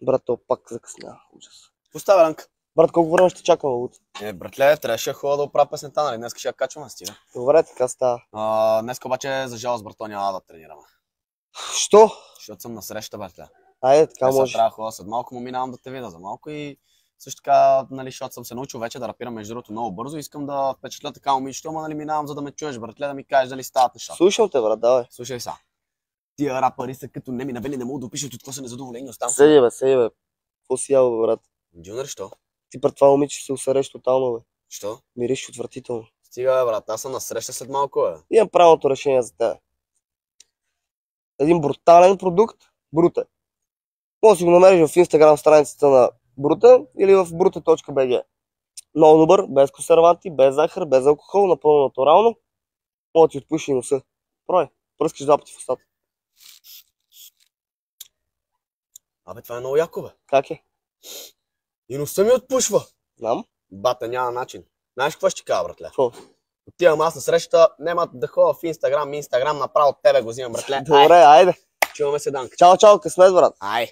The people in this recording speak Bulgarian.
Брат, то пак закъсня. Ужас. Поставя ранка. Брат, колко време ще чакаме от? Братле, трябваше да ходя да оправя песента, нали? Днес ще я качвам, стига. Добре, така става. Днес обаче, за жалост, брато, няма да тренираме. Що? Защото съм на среща, братле. Айде, така Сега може. трябва да ходя след малко, му минавам да те видя за малко и също така, нали, защото съм се научил вече да рапирам между другото много бързо. Искам да впечатля така момичето, ама нали минавам, за да ме чуеш, братле, да ми кажеш дали стават нещата. Слушам те, брат, давай. Слушай са. Тия рапъри са като неми навели, не могат да опишат от какво са незадоволени. Оставам Седи, бе. Какво си ял, бе, брат? Джунър, що? Ти пред това момиче се усереш тотално, бе. Що? Мириш отвратително. Стига, бе, брат, аз съм на среща след малко, бе. Имам правилното решение за теб. Един брутален продукт, Бруте. Може да си го намериш в Инстаграм страницата на Бруте или в brute.bg. Много добър, без консерванти, без захар, без алкохол, напълно натурално. Може да ти отпуши и носа. Прой, пръскаш два пъти в устата. Абе, това е много яко, бе. Как е? И носа ми отпушва. Знам. Бата, няма начин. Знаеш какво ще кажа, братле? Какво? Отивам аз на среща, няма да ходя в Инстаграм направо от тебе го взимам, братле. Добре, айде. Чуваме се, Данка. Чао, късмет, брат. Ай.